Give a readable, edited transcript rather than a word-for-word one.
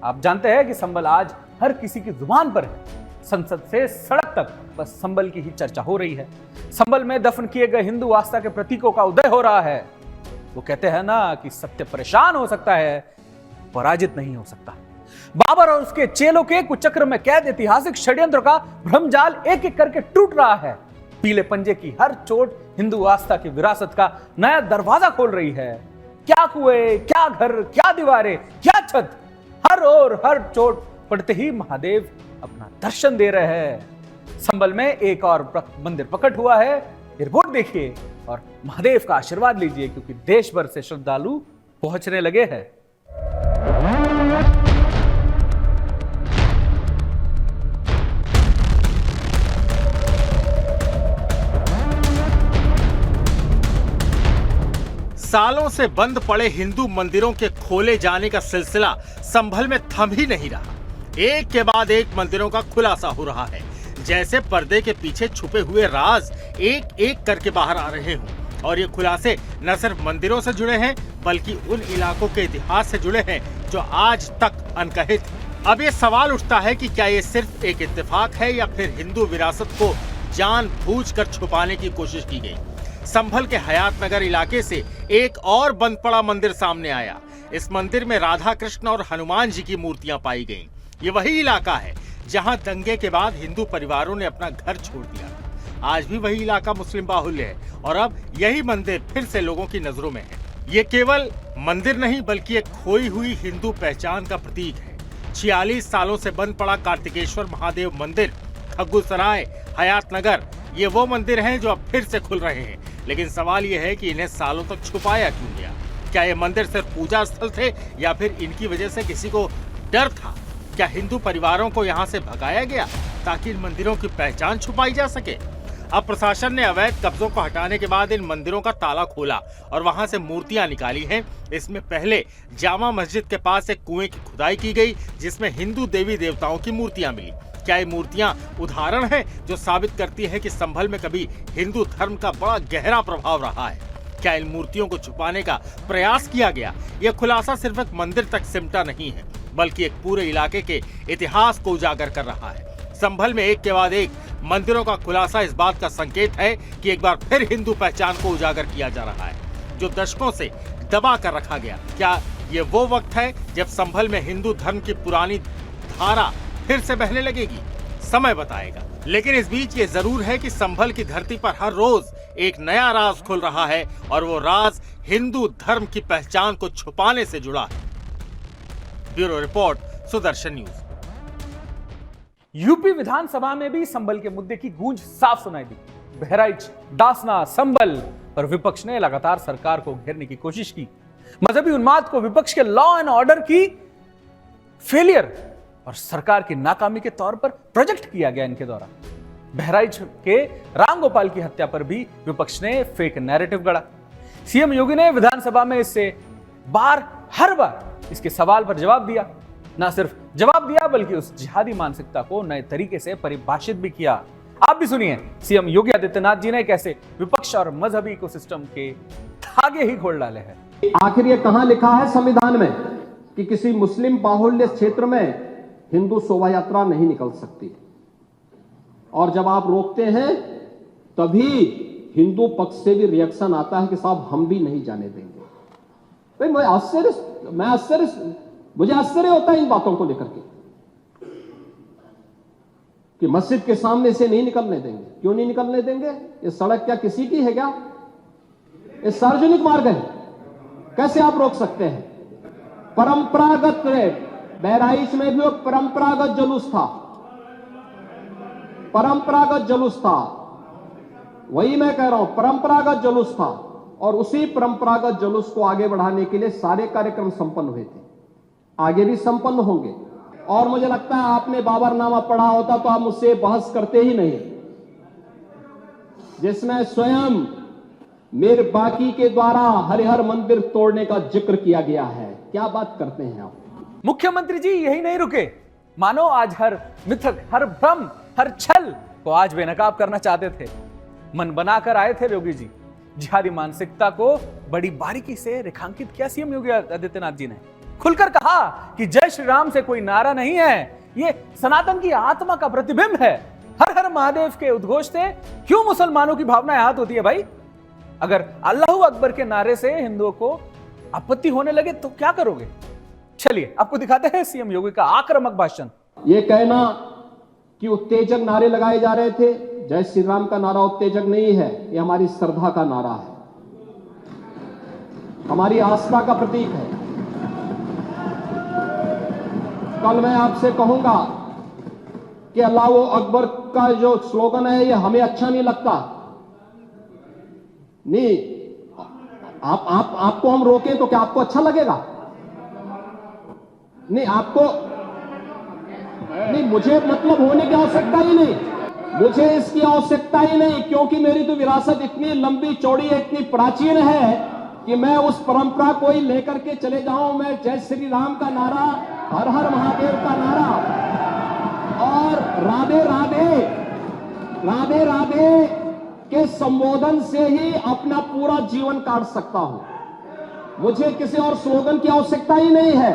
आप जानते हैं कि संभल आज हर किसी की जुबान पर है। संसद से सड़क तक बस संभल की ही चर्चा हो रही है। संभल में दफन किए गए हिंदू आस्था के प्रतीकों का उदय हो रहा है। वो कहते हैं ना कि सत्य परेशान हो सकता है, पराजित नहीं हो सकता। बाबर और उसके चेलों के कुचक्र में कैद ऐतिहासिक षड्यंत्र का भ्रमजाल एक एक करके टूट रहा है। पीले पंजे की हर चोट हिंदू आस्था की विरासत का नया दरवाजा खोल रही है। क्या कुएं, क्या घर, क्या दीवारें, क्या छत, हर ओर हर चोट पड़ते ही महादेव अपना दर्शन दे रहे हैं। संभल में एक और मंदिर प्रकट हुआ है। रिपोर्ट देखिए और महादेव का आशीर्वाद लीजिए, क्योंकि देश भर से श्रद्धालु पहुंचने लगे हैं। सालों से बंद पड़े हिंदू मंदिरों के खोले जाने का सिलसिला संभल में थम ही नहीं रहा। एक के बाद एक मंदिरों का खुलासा हो रहा है, जैसे पर्दे के पीछे छुपे हुए राज एक एक करके बाहर आ रहे हों। और ये खुलासे न सिर्फ मंदिरों से जुड़े हैं, बल्कि उन इलाकों के इतिहास से जुड़े हैं जो आज तक अनकहित हैं। अब ये सवाल उठता है कि क्या ये सिर्फ एक इत्तेफाक है या फिर हिंदू विरासत को जानबूझकर छुपाने की कोशिश की गई। संभल के हयात नगर इलाके से एक और बंद पड़ा मंदिर सामने आया। इस मंदिर में राधा कृष्ण और हनुमान जी की मूर्तियां पाई गईं। ये वही इलाका है जहां दंगे के बाद हिंदू परिवारों ने अपना घर छोड़ दिया। आज भी वही इलाका मुस्लिम बाहुल्य है और अब यही मंदिर फिर से लोगों की नजरों में है। ये केवल मंदिर नहीं, बल्कि एक खोई हुई हिंदू पहचान का प्रतीक है। 46 सालों से बंद पड़ा कार्तिकेश्वर महादेव मंदिर, खग्गूसराय, हयात नगर, ये वो मंदिर हैं जो अब फिर से खुल रहे हैं। लेकिन सवाल ये है कि इन्हें सालों तक छुपाया क्यों गया? क्या ये मंदिर सिर्फ पूजा स्थल थे या फिर इनकी वजह से किसी को डर था? क्या हिंदू परिवारों को यहाँ से भगाया गया ताकि इन मंदिरों की पहचान छुपाई जा सके? अब प्रशासन ने अवैध कब्जों को हटाने के बाद इन मंदिरों का ताला खोला और वहां से मूर्तियां निकाली हैं। इसमें पहले जामा मस्जिद के पास एक कुएं की खुदाई की गई, जिसमें हिंदू देवी देवताओं की मूर्तियां मिली। क्या ये मूर्तियां उदाहरण है जो साबित करती है कि संभल में कभी हिंदू धर्म का बड़ा गहरा प्रभाव रहा है? क्या इन मूर्तियों को छुपाने का प्रयास किया गया? यह खुलासा सिर्फ एक मंदिर तक सिमटा नहीं है, बल्कि एक पूरे इलाके के इतिहास को उजागर कर रहा है। संभल में एक के बाद एक मंदिरों का खुलासा इस बात का संकेत है कि एक बार फिर हिंदू पहचान को उजागर किया जा रहा है, जो दशकों से दबा कर रखा गया। क्या ये वो वक्त है जब संभल में हिंदू धर्म की पुरानी धारा फिर से बहने लगेगी? समय बताएगा। लेकिन इस बीच ये जरूर है कि संभल की धरती पर हर रोज एक नया राज खुल रहा है, और वो राज हिंदू धर्म की पहचान को छुपाने से जुड़ा है। Bureau report, Sudarshan news. UP विधानसभा में भी संभल के मुद्दे की गूंज साफ सुनाई दी। बहराइच, दासना, संभल पर विपक्ष ने लगातार सरकार को घेरने की कोशिश की। मजहबी उन्माद को विपक्ष के लॉ एंड ऑर्डर की फेलियर और सरकार की नाकामी के तौर पर प्रोजेक्ट किया गया इनके द्वारा। बहराइच के रामगोपाल की हत्या पर भी विपक्ष ने फेक नैरेटिव गढ़ा। सीएम योगी ने विधानसभा में इससे हर बार इसके सवाल पर जवाब दिया। ना सिर्फ जवाब दिया, बल्कि उस जिहादी मानसिकता को नए तरीके से परिभाषित भी किया। आप भी सुनिए सीएम योगी आदित्यनाथ जी ने कैसे विपक्ष और मजहबी इकोसिस्टम के धागे ही खोल डाले हैं। आखिर ये कहां लिखा है संविधान में कि किसी मुस्लिम बाहुल्य क्षेत्र में हिंदू शोभा यात्रा नहीं निकल सकती? और जब आप रोकते हैं तभी हिंदू पक्ष से भी रिएक्शन आता है कि साहब हम भी नहीं जाने देंगे। भाई मुझे आश्चर्य होता है इन बातों को लेकर के कि मस्जिद के सामने से नहीं निकलने देंगे। क्यों नहीं निकलने देंगे? ये सड़क क्या किसी की है क्या? ये सार्वजनिक मार्ग है, कैसे आप रोक सकते हैं? परंपरागत बहराइच में भी एक परंपरागत जुलूस था, परंपरागत जुलूस था, वही मैं कह रहा हूं, परंपरागत जुलूस था। और उसी परंपरागत जुलूस को आगे बढ़ाने के लिए सारे कार्यक्रम संपन्न हुए थे, आगे भी संपन्न होंगे। और मुझे लगता है आपने बाबरनामा पढ़ा होता तो आप मुझसे बहस करते ही नहीं, जिसमें स्वयं मीर बाकी के द्वारा हरिहर मंदिर तोड़ने का जिक्र किया गया है। क्या बात करते हैं आप? मुख्यमंत्री जी यही नहीं रुके, मानो आज हर मिथक, हर भ्रम, हर छल को आज बेनकाब करना चाहते थे। मन बनाकर आए थे योगी जी। जिहादी मानसिकता को बड़ी बारीकी से रेखांकित किया सीएम योगी आदित्यनाथ जी ने। खुलकर कहा कि जय श्री राम से कोई नारा नहीं है, ये सनातन की आत्मा का प्रतिबिंब है। हर हर महादेव के उद्घोष से क्यों मुसलमानों की भावनाएं आहत होती है भाई? अगर अल्लाहू अकबर के नारे से हिंदुओं को आपत्ति होने लगे तो क्या करोगे? चलिए आपको दिखाते हैं सीएम योगी का आक्रामक भाषण। ये कहना कि उत्तेजक नारे लगाए जा रहे थे, जय श्री राम का नारा उत्तेजक नहीं है, ये हमारी श्रद्धा का नारा है, हमारी आस्था का प्रतीक है। कल मैं आपसे कहूंगा कि अल्लाहू अकबर का जो स्लोगन है ये हमें अच्छा नहीं लगता, नहीं आपको हम रोकें तो क्या आपको अच्छा लगेगा? नहीं आपको नहीं, मुझे मतलब होने की आवश्यकता ही नहीं, मुझे इसकी आवश्यकता ही नहीं, क्योंकि मेरी तो विरासत इतनी लंबी चौड़ी है, इतनी प्राचीन है कि मैं उस परंपरा को ही लेकर के चले जाऊं। मैं जय श्री राम का नारा, हर हर महादेव का नारा और राधे राधे राधे राधे के संबोधन से ही अपना पूरा जीवन काट सकता हूं। मुझे किसी और स्लोगन की आवश्यकता ही नहीं है।